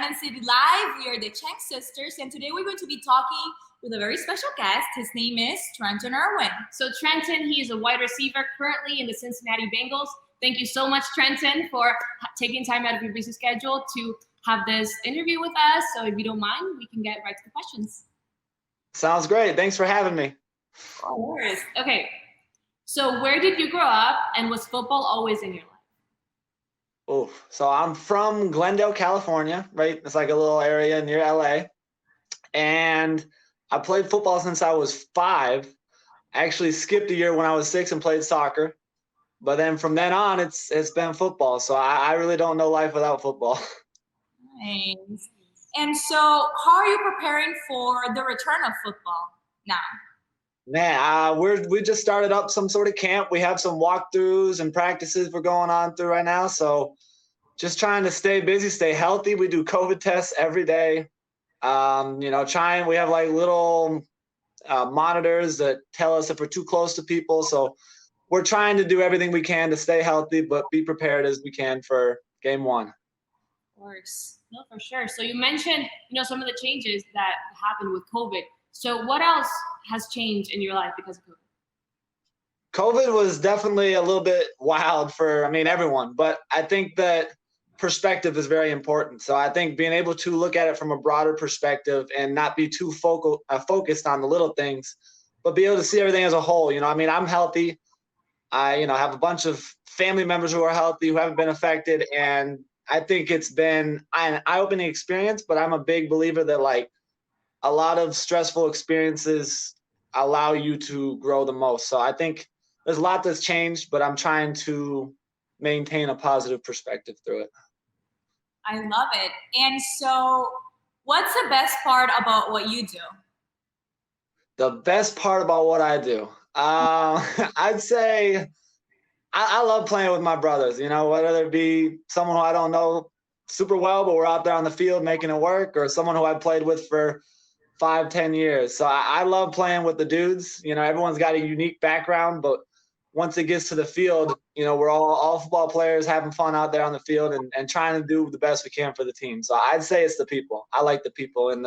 Diamond City Live. We are the Chang Sisters, and today we're going to be talking with a very special guest. His name is Trenton Irwin. So Trenton, he is a wide receiver currently in the Cincinnati Bengals. Thank you so much, Trenton, for taking time out of your busy schedule to have this interview with us. So if you don't mind, we can get right to the questions. Sounds great. Thanks for having me. Of course. Okay. So where did you grow up, and was football always in your life? Oh, so I'm from Glendale, California, right? It's like a little area near LA. And I played football since I was 5. I actually skipped a year when I was 6 and played soccer. But then from then on, it's been football. So I really don't know life without football. Nice. And so how are you preparing for the return of football now? Man, we just started up some sort of camp. We have some walkthroughs and practices we're going on through right now. So just trying to stay busy, stay healthy. We do COVID tests every day. We have like little monitors that tell us if we're too close to people. So we're trying to do everything we can to stay healthy, but be prepared as we can for game 1. Of course. No, for sure. So you mentioned, some of the changes that happened with COVID. So what else has changed in your life because of COVID? COVID was definitely a little bit wild for, everyone, but I think that perspective is very important. So I think being able to look at it from a broader perspective and not be too focused on the little things, but be able to see everything as a whole. I'm healthy. I, have a bunch of family members who are healthy, who haven't been affected. And I think it's been an eye-opening experience, but I'm a big believer that like a lot of stressful experiences allow you to grow the most. So I think there's a lot that's changed, but I'm trying to maintain a positive perspective through it. I love it. And so what's the best part about what you do? The best part about what I do? I'd say I love playing with my brothers, whether it be someone who I don't know super well, but we're out there on the field making it work, or someone who I played with for 5-10 years. So I love playing with the dudes. Everyone's got a unique background, but once it gets to the field, we're all football players having fun out there on the field and trying to do the best we can for the team. So I'd say it's the people. I like the people and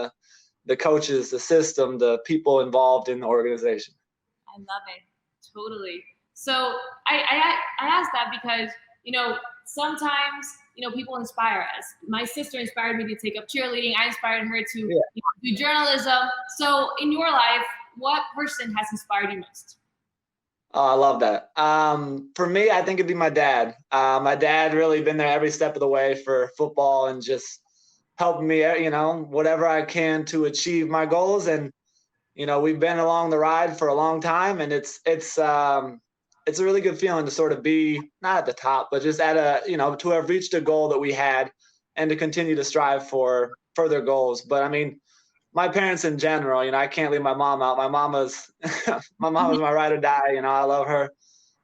the coaches, the system, the people involved in the organization. I love it. Totally. So I asked that because, sometimes, people inspire us. My sister inspired me to take up cheerleading. I inspired her to do journalism. So in your life, what person has inspired you most? Oh, I love that. For me, I think it'd be my dad. My dad really been there every step of the way for football and just helping me, whatever I can to achieve my goals. And, we've been along the ride for a long time, and it's a really good feeling to sort of be not at the top, but just at to have reached a goal that we had and to continue to strive for further goals. But my parents in general, I can't leave my mom out. My mama's my ride or die. I love her.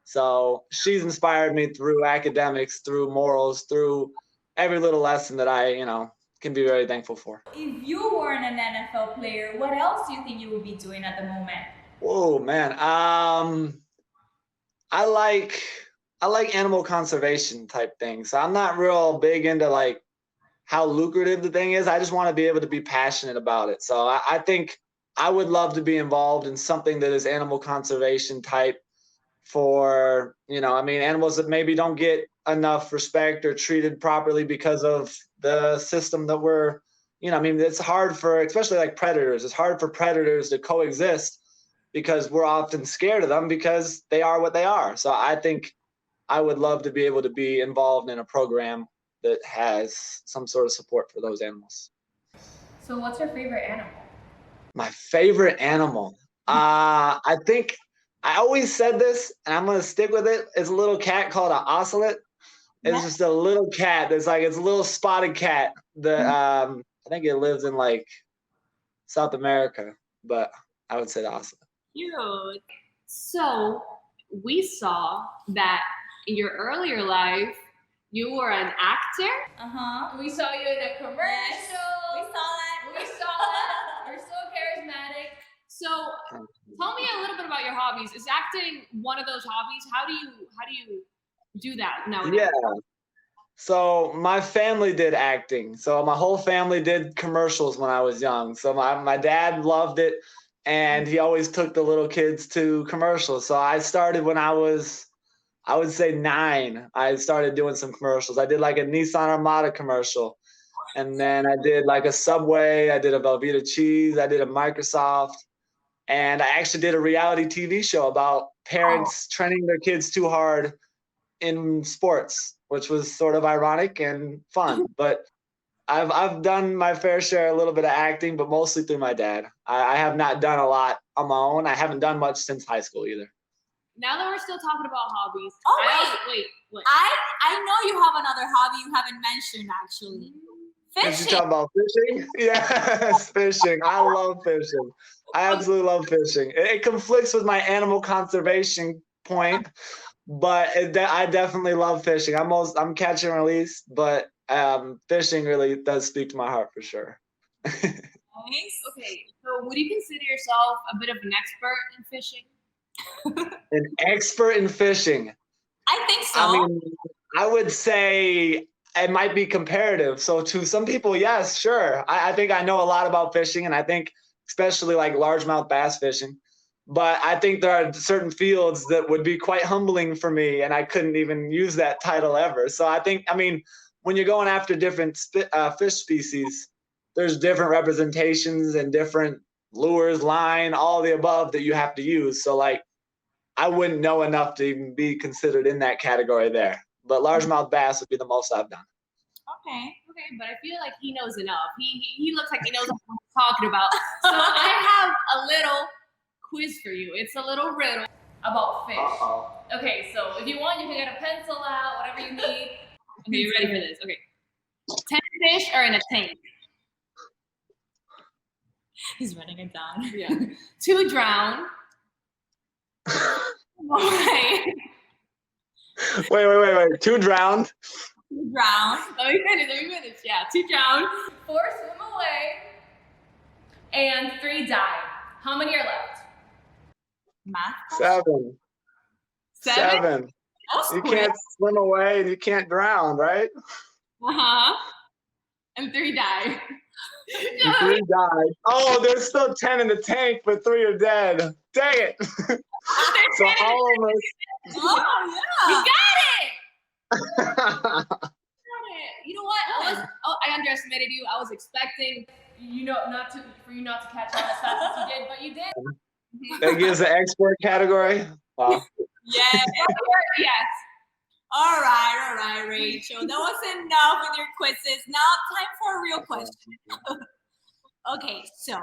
So she's inspired me through academics, through morals, through every little lesson that I, can be very thankful for. If you weren't an NFL player, what else do you think you would be doing at the moment? Oh man. I like animal conservation type things. So I'm not real big into like how lucrative the thing is. I just want to be able to be passionate about it. So I think I would love to be involved in something that is animal conservation type for, animals that maybe don't get enough respect or treated properly because of the system that we're, it's hard for, especially like predators. It's hard for predators to coexist because we're often scared of them because they are what they are. So I think I would love to be able to be involved in a program that has some sort of support for those animals. So what's your favorite animal? My favorite animal? I think I always said this, and I'm going to stick with it. It's a little cat called an ocelot. It's just a little cat. It's a little spotted cat that I think it lives in like South America, but I would say the ocelot. Cute. So we saw that in your earlier life, you were an actor. We saw you in a commercial. Yes, we saw that. You're so charismatic. So tell me a little bit about your hobbies. Is acting one of those hobbies? How do you do that nowadays? Yeah. So my family did acting. So my whole family did commercials when I was young. So my dad loved it, and he always took the little kids to commercials. So I started when I was, I would say 9. I started doing some commercials. I did like a Nissan Armada commercial, and then I did like a Subway. I did a Velveeta cheese. I did a Microsoft, and I actually did a reality TV show about parents training their kids too hard in sports, which was sort of ironic and fun. But I've done my fair share, a little bit of acting, but mostly through my dad. I have not done a lot on my own. I haven't done much since high school either. Now that we're still talking about hobbies, Wait, what? I know you have another hobby you haven't mentioned actually. Did you Fishing. talk about fishing? Yes, fishing. I love fishing. I absolutely love fishing. It conflicts with my animal conservation point, but I definitely love fishing. I'm catch and release, but fishing really does speak to my heart for sure. Nice. Okay, so would you consider yourself a bit of an expert in fishing? An expert in fishing. I think so. I mean, I would say it might be comparative. So to some people, yes, sure. I think I know a lot about fishing, and I think especially like largemouth bass fishing. But I think there are certain fields that would be quite humbling for me, and I couldn't even use that title ever. So I mean, when you're going after different fish species, there's different representations and different lures, line, all the above that you have to use. So like, I wouldn't know enough to even be considered in that category there. But largemouth bass would be the most I've done. Okay. Okay, but I feel like he knows enough. He looks like he knows what he's talking about. So I have a little quiz for you. It's a little riddle about fish. Uh-oh. Okay, so if you want, you can get a pencil out, whatever you need. Okay, you ready for this? Okay. 10 fish are in a tank. He's writing it down. Yeah. 2 drown. Why? Wait. 2 drowned. Drown. Let me finish. Yeah, 2 drown. 4 swim away. And 3 die. How many are left? Math. 7. That's You quick. can't swim away and you can't drown, right? Uh-huh. And 3 die. And 3 died. Oh, there's still 10 in the tank, but 3 are dead. Dang it. So all of us. Oh You yeah. got it! You know what? I underestimated you. I was expecting for you not to catch on as fast as you did, but you did. That gives the export category. Wow. Yes. Yes. All right, Rachel. That was enough with your quizzes. Now, time for a real question. Okay, so,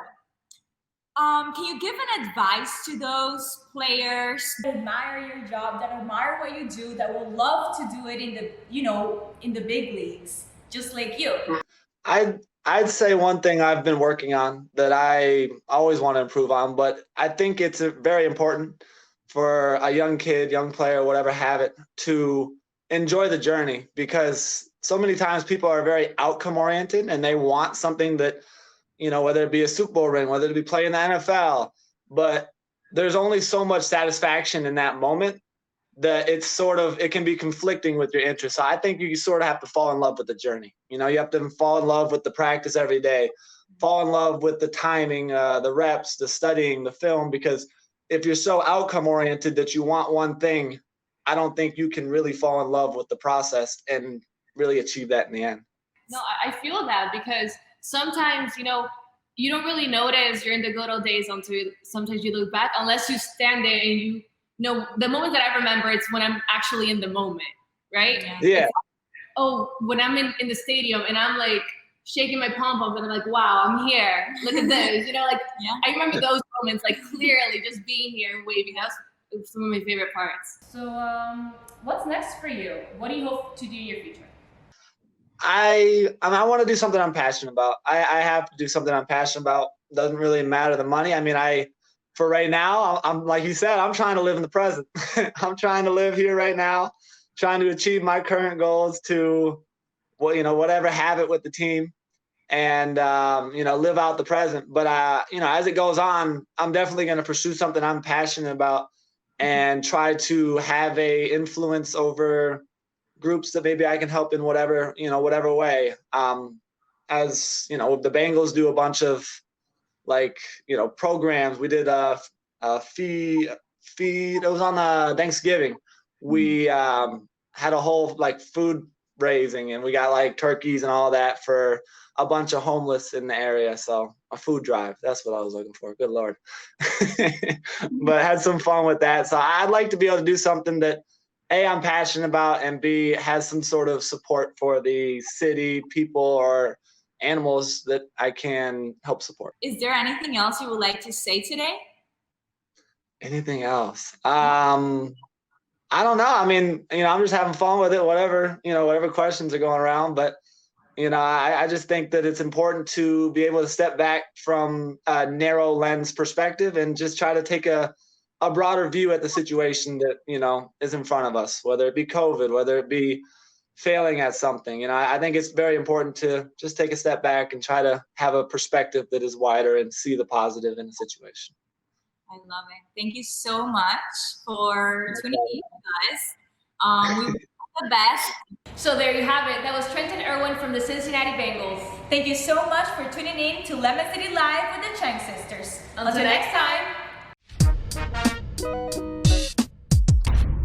can you give an advice to those players that admire your job, that admire what you do, that would love to do it in the big leagues, just like you? I'd say one thing I've been working on that I always want to improve on, but I think it's very important for a young kid, young player, whatever have it, to enjoy the journey, because so many times people are very outcome oriented and they want something that, whether it be a Super Bowl ring, whether it be playing the NFL, but there's only so much satisfaction in that moment that it can be conflicting with your interests. So I think you sort of have to fall in love with the journey. You have to fall in love with the practice every day, fall in love with the timing, the reps, the studying, the film, because if you're so outcome oriented that you want one thing, I don't think you can really fall in love with the process and really achieve that in the end. No, I feel that, because sometimes, you don't really notice you're in the good old days until sometimes you look back, unless you stand there and the moment that I remember, it's when I'm actually in the moment, right? Yeah. When I'm in the stadium and I'm like shaking my pom-poms and I'm like, wow, I'm here. Look at this. Yeah. I remember those moments, like clearly just being here and waving. That's some of my favorite parts. So what's next for you? What do you hope to do in your future? I want to do something I'm passionate about. I have to do something I'm passionate about. Doesn't really matter the money. I mean, for right now, I'm like you said, I'm trying to live in the present. I'm trying to live here right now, trying to achieve my current goals to, whatever have it with the team, and live out the present. But as it goes on, I'm definitely going to pursue something I'm passionate about and try to have a influence over groups that maybe I can help in whatever, whatever way. As you know, the Bengals do a bunch of like, programs. We did a feed. It was on Thanksgiving. We had a whole like food raising, and we got like turkeys and all that for a bunch of homeless in the area. So a food drive, that's what I was looking for. Good Lord. But had some fun with that. So I'd like to be able to do something that A, I'm passionate about, and B, has some sort of support for the city, people, or animals that I can help support. Is there anything else you would like to say today? Anything else? I don't know. I mean, I'm just having fun with it, whatever questions are going around. But, I just think that it's important to be able to step back from a narrow lens perspective and just try to take a broader view at the situation that, is in front of us, whether it be COVID, whether it be failing at something. I think it's very important to just take a step back and try to have a perspective that is wider and see the positive in the situation. I love it. Thank you so much for tuning in, guys. We wish you the best. So there you have it. That was Trenton Irwin from the Cincinnati Bengals. Thank you so much for tuning in to Lemon City Live with the Chang Sisters. Until next time.